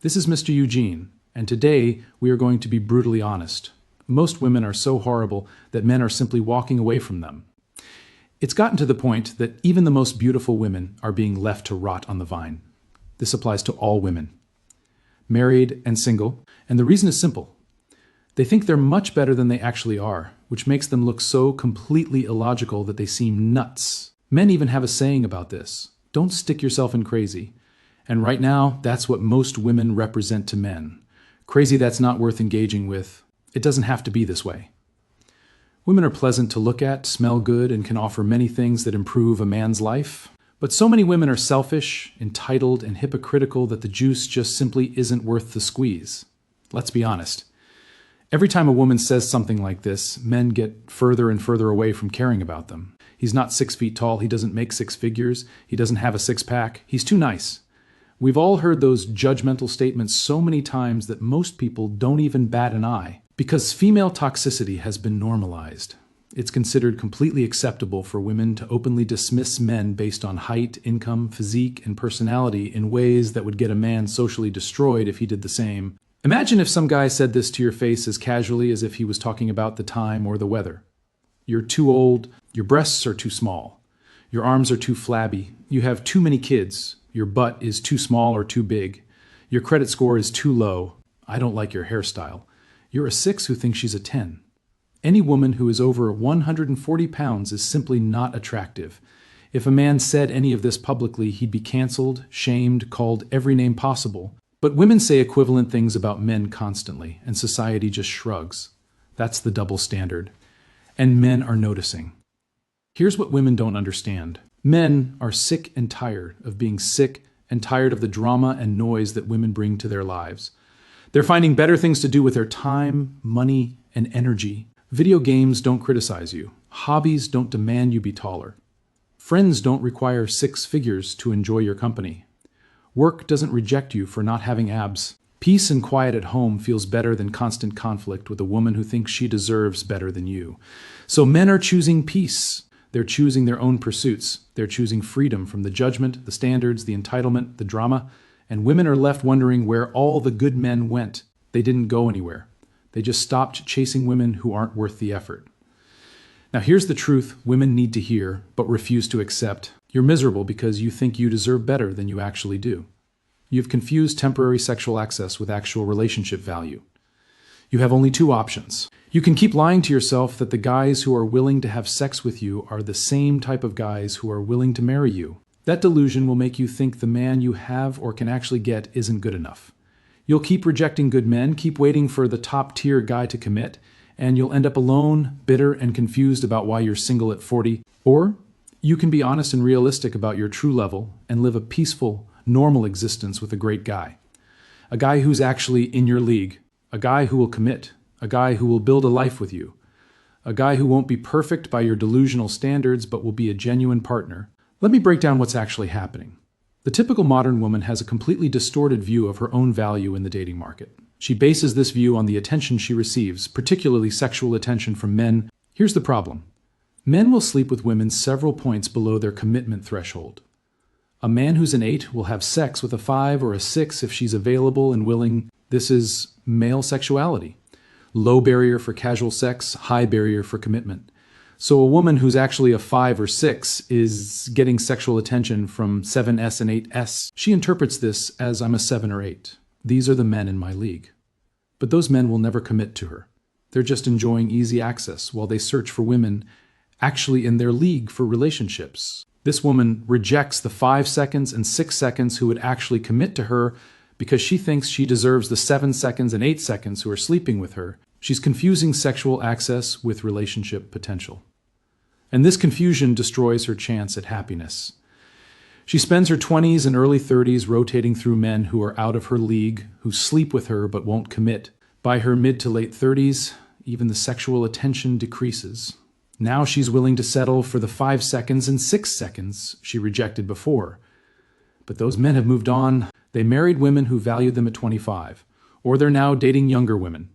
This is Mr. Eugene, and today we are going to be brutally honest. Most women are so horrible that men are simply walking away from them. It's gotten to the point that even the most beautiful women are being left to rot on the vine. This applies to all women, married and single, and the reason is simple. They think they're much better than they actually are, which makes them look so completely illogical that they seem nuts. Men even have a saying about this: don't stick yourself in crazy. And right now, that's what most women represent to men. Crazy that's not worth engaging with. It doesn't have to be this way. Women are pleasant to look at, smell good, and can offer many things that improve a man's life. But so many women are selfish, entitled, and hypocritical that the juice just simply isn't worth the squeeze. Let's be honest. Every time a woman says something like this, men get further and further away from caring about them. He's not 6 feet tall, he doesn't make six figures, he doesn't have a six-pack, he's too nice. We've all heard those judgmental statements so many times that most people don't even bat an eye. Because female toxicity has been normalized. It's considered completely acceptable for women to openly dismiss men based on height, income, physique, and personality in ways that would get a man socially destroyed if he did the same. Imagine if some guy said this to your face as casually as if he was talking about the time or the weather. You're too old, your breasts are too small, your arms are too flabby, you have too many kids, your butt is too small or too big, your credit score is too low, I don't like your hairstyle. You're a 6 who thinks she's a 10. Any woman who is over 140 pounds is simply not attractive. If a man said any of this publicly, he'd be canceled, shamed, called every name possible. But women say equivalent things about men constantly, and society just shrugs. That's the double standard. And men are noticing. Here's what women don't understand. Men are sick and tired of being sick and tired of the drama and noise that women bring to their lives. They're finding better things to do with their time, money, and energy. Video games don't criticize you. Hobbies don't demand you be taller. Friends don't require 6 figures to enjoy your company. Work doesn't reject you for not having abs. Peace and quiet at home feels better than constant conflict with a woman who thinks she deserves better than you. So men are choosing peace. They're choosing their own pursuits. They're choosing freedom from the judgment, the standards, the entitlement, the drama. And women are left wondering where all the good men went. They didn't go anywhere. They just stopped chasing women who aren't worth the effort. Now here's the truth women need to hear, but refuse to accept. You're miserable because you think you deserve better than you actually do. You've confused temporary sexual access with actual relationship value. You have only 2 options. You can keep lying to yourself that the guys who are willing to have sex with you are the same type of guys who are willing to marry you. That delusion will make you think the man you have or can actually get isn't good enough. You'll keep rejecting good men, keep waiting for the top-tier guy to commit, and you'll end up alone, bitter, and confused about why you're single at 40. Or you can be honest and realistic about your true level and live a peaceful, normal existence with a great guy. A guy who's actually in your league. A guy who will commit. A guy who will build a life with you. A guy who won't be perfect by your delusional standards but will be a genuine partner. Let me break down what's actually happening. The typical modern woman has a completely distorted view of her own value in the dating market. She bases this view on the attention she receives, particularly sexual attention from men. Here's the problem. Men will sleep with women several points below their commitment threshold. A man who's an 8 will have sex with a 5 or a 6 if she's available and willing. This is male sexuality. Low barrier for casual sex, high barrier for commitment. So a woman who's actually a 5 or 6 is getting sexual attention from 7S and 8S. She interprets this as I'm a 7 or 8. These are the men in my league. But those men will never commit to her. They're just enjoying easy access while they search for women actually in their league for relationships. This woman rejects the 5 seconds and 6 seconds who would actually commit to her because she thinks she deserves the 7 seconds and 8 seconds who are sleeping with her. She's confusing sexual access with relationship potential. And this confusion destroys her chance at happiness. She spends her 20s and early 30s rotating through men who are out of her league, who sleep with her but won't commit. By her mid to late 30s, even the sexual attention decreases. Now she's willing to settle for the 5 seconds and 6 seconds she rejected before. But those men have moved on. They married women who valued them at 25, or they're now dating younger women.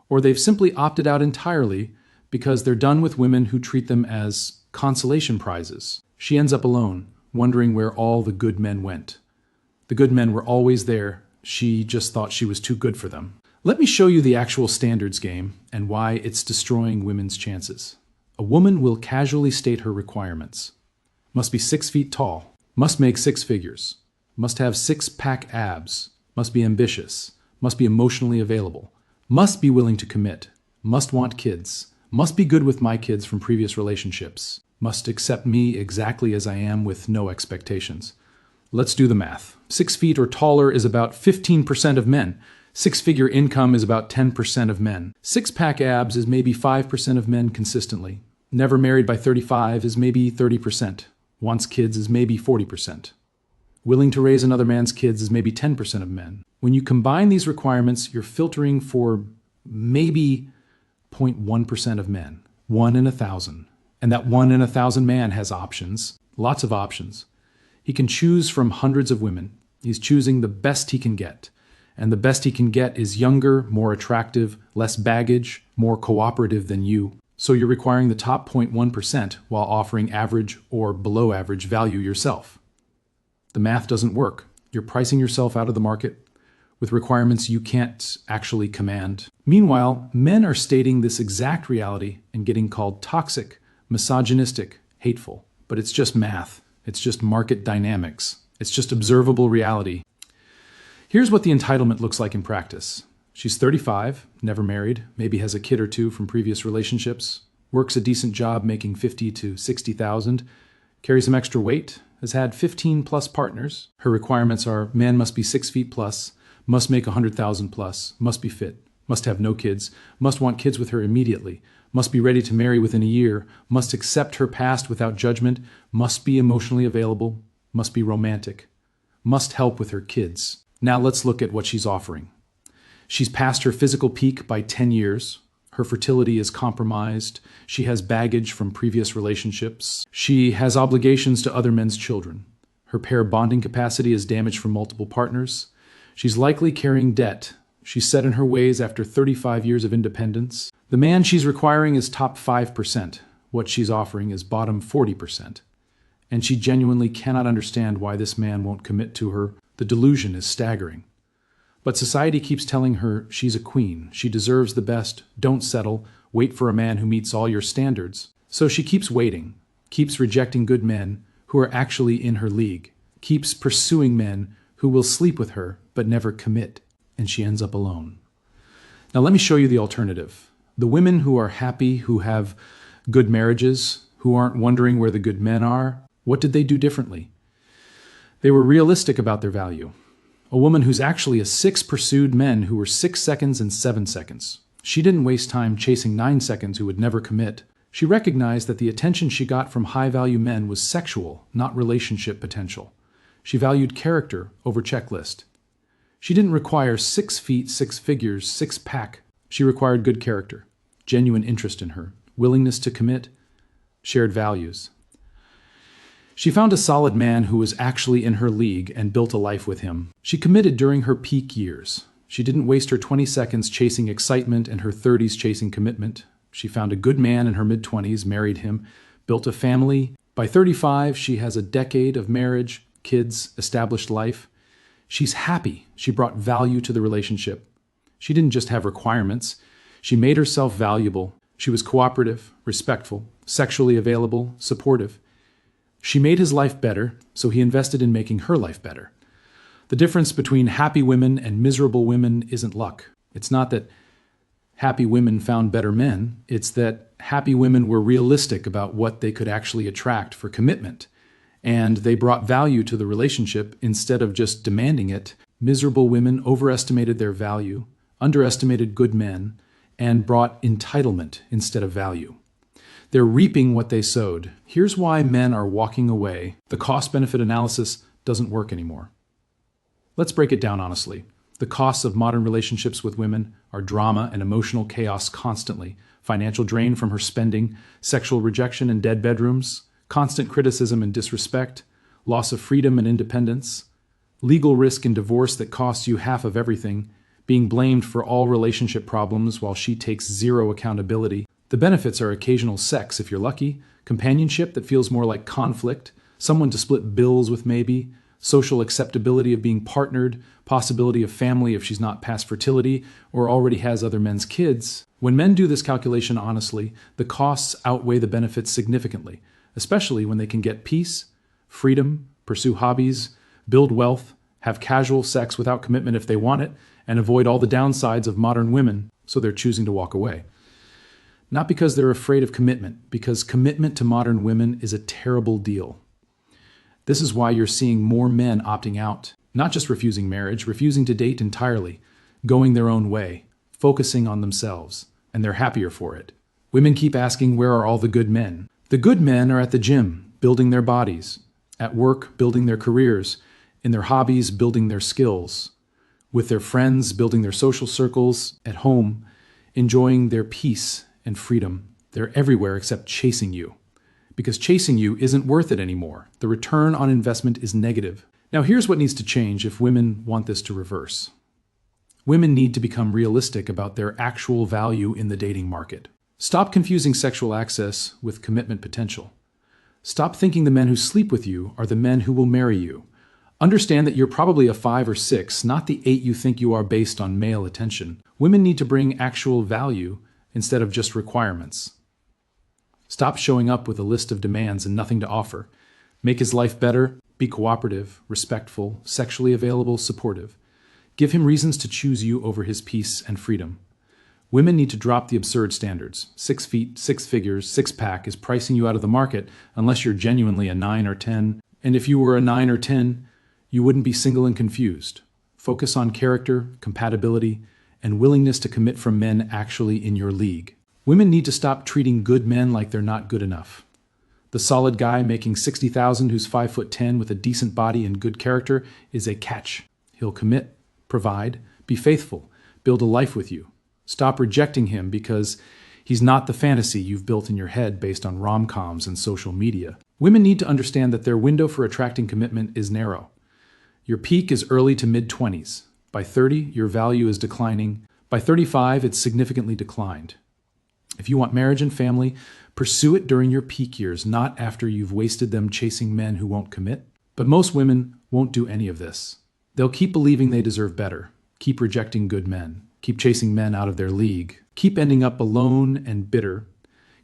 Or they've simply opted out entirely because they're done with women who treat them as consolation prizes. She ends up alone, wondering where all the good men went. The good men were always there. She just thought she was too good for them. Let me show you the actual standards game and why it's destroying women's chances. A woman will casually state her requirements. Must be 6 feet tall. Must make 6 figures. Must have 6-pack abs. Must be ambitious. Must be emotionally available. Must be willing to commit. Must want kids. Must be good with my kids from previous relationships. Must accept me exactly as I am with no expectations. Let's do the math. 6 feet or taller is about 15% of men. 6-figure income is about 10% of men. 6-pack abs is maybe 5% of men consistently. Never married by 35 is maybe 30%. Wants kids is maybe 40%. Willing to raise another man's kids is maybe 10% of men. When you combine these requirements, you're filtering for maybe 0.1% of men. 1 in 1,000. And that 1 in 1,000 man has options. Lots of options. He can choose from hundreds of women. He's choosing the best he can get. And the best he can get is younger, more attractive, less baggage, more cooperative than you. So you're requiring the top 0.1% while offering average or below average value yourself. The math doesn't work. You're pricing yourself out of the market with requirements you can't actually command. Meanwhile, men are stating this exact reality and getting called toxic, misogynistic, hateful. But it's just math. It's just market dynamics. It's just observable reality. Here's what the entitlement looks like in practice. She's 35, never married, maybe has a kid or two from previous relationships, works a decent job making $50,000 to $60,000, carries some extra weight, has had 15 plus partners. Her requirements are man must be 6 feet plus, must make 100,000 plus, must be fit, must have no kids, must want kids with her immediately, must be ready to marry within a year, must accept her past without judgment, must be emotionally available, must be romantic, must help with her kids. Now let's look at what she's offering. She's past her physical peak by 10 years. Her fertility is compromised. She has baggage from previous relationships. She has obligations to other men's children. Her pair bonding capacity is damaged from multiple partners. She's likely carrying debt. She's set in her ways after 35 years of independence. The man she's requiring is top 5%. What she's offering is bottom 40%. And she genuinely cannot understand why this man won't commit to her. The delusion is staggering. But society keeps telling her she's a queen, she deserves the best, don't settle, wait for a man who meets all your standards. So she keeps waiting, keeps rejecting good men who are actually in her league, keeps pursuing men who will sleep with her but never commit, and she ends up alone. Now let me show you the alternative. The women who are happy, who have good marriages, who aren't wondering where the good men are, what did they do differently? They were realistic about their value. A woman who's actually a 6 pursued men who were 6 seconds and 7 seconds. She didn't waste time chasing 9 seconds who would never commit. She recognized that the attention she got from high-value men was sexual, not relationship potential. She valued character over checklist. She didn't require 6 feet, 6 figures, 6-pack. She required good character, genuine interest in her, willingness to commit, shared values. She found a solid man who was actually in her league and built a life with him. She committed during her peak years. She didn't waste her 20 seconds chasing excitement and her 30s chasing commitment. She found a good man in her mid-20s, married him, built a family. By 35, she has a decade of marriage, kids, established life. She's happy. She brought value to the relationship. She didn't just have requirements. She made herself valuable. She was cooperative, respectful, sexually available, supportive. She made his life better, so he invested in making her life better. The difference between happy women and miserable women isn't luck. It's not that happy women found better men. It's that happy women were realistic about what they could actually attract for commitment. And they brought value to the relationship instead of just demanding it. Miserable women overestimated their value, underestimated good men, and brought entitlement instead of value. They're reaping what they sowed. Here's why men are walking away. The cost-benefit analysis doesn't work anymore. Let's break it down honestly. The costs of modern relationships with women are drama and emotional chaos constantly, financial drain from her spending, sexual rejection and dead bedrooms, constant criticism and disrespect, loss of freedom and independence, legal risk and divorce that costs you half of everything, being blamed for all relationship problems while she takes zero accountability. The benefits are occasional sex if you're lucky, companionship that feels more like conflict, someone to split bills with maybe, social acceptability of being partnered, possibility of family if she's not past fertility or already has other men's kids. When men do this calculation honestly, the costs outweigh the benefits significantly, especially when they can get peace, freedom, pursue hobbies, build wealth, have casual sex without commitment if they want it, and avoid all the downsides of modern women, so they're choosing to walk away. Not because they're afraid of commitment, because commitment to modern women is a terrible deal. This is why you're seeing more men opting out, not just refusing marriage, refusing to date entirely, going their own way, focusing on themselves, and they're happier for it. Women keep asking, where are all the good men? The good men are at the gym, building their bodies, at work, building their careers, in their hobbies, building their skills, with their friends, building their social circles, at home, enjoying their peace and freedom. They're everywhere except chasing you. Because chasing you isn't worth it anymore. The return on investment is negative. Now here's what needs to change if women want this to reverse. Women need to become realistic about their actual value in the dating market. Stop confusing sexual access with commitment potential. Stop thinking the men who sleep with you are the men who will marry you. Understand that you're probably a 5 or 6, not the 8 you think you are based on male attention. Women need to bring actual value instead of just requirements. Stop showing up with a list of demands and nothing to offer. Make his life better, be cooperative, respectful, sexually available, supportive. Give him reasons to choose you over his peace and freedom. Women need to drop the absurd standards. 6 feet, 6 figures, 6-pack is pricing you out of the market unless you're genuinely a 9 or 10. And if you were a 9 or 10, you wouldn't be single and confused. Focus on character, compatibility, and willingness to commit from men actually in your league. Women need to stop treating good men like they're not good enough. The solid guy making $60,000 who's 5'10" with a decent body and good character is a catch. He'll commit, provide, be faithful, build a life with you. Stop rejecting him because he's not the fantasy you've built in your head based on rom-coms and social media. Women need to understand that their window for attracting commitment is narrow. Your peak is early to mid-20s. By 30, your value is declining. By 35, it's significantly declined. If you want marriage and family, pursue it during your peak years, not after you've wasted them chasing men who won't commit. But most women won't do any of this. They'll keep believing they deserve better, keep rejecting good men, keep chasing men out of their league, keep ending up alone and bitter,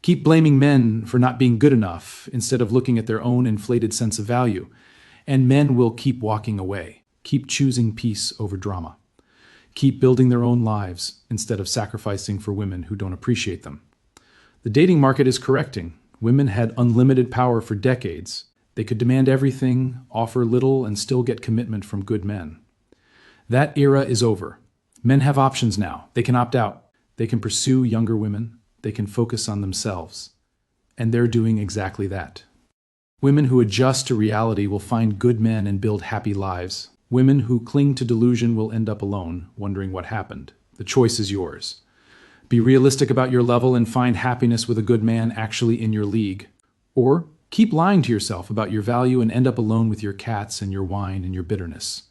keep blaming men for not being good enough instead of looking at their own inflated sense of value. And men will keep walking away, keep choosing peace over drama, keep building their own lives instead of sacrificing for women who don't appreciate them. The dating market is correcting. Women had unlimited power for decades. They could demand everything, offer little, and still get commitment from good men. That era is over. Men have options now. They can opt out. They can pursue younger women. They can focus on themselves. And they're doing exactly that. Women who adjust to reality will find good men and build happy lives. Women who cling to delusion will end up alone, wondering what happened. The choice is yours. Be realistic about your level and find happiness with a good man actually in your league. Or keep lying to yourself about your value and end up alone with your cats and your wine and your bitterness.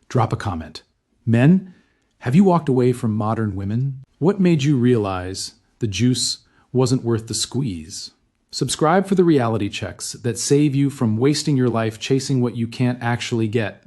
Drop a comment. Men, have you walked away from modern women? What made you realize the juice wasn't worth the squeeze? Subscribe for the reality checks that save you from wasting your life chasing what you can't actually get.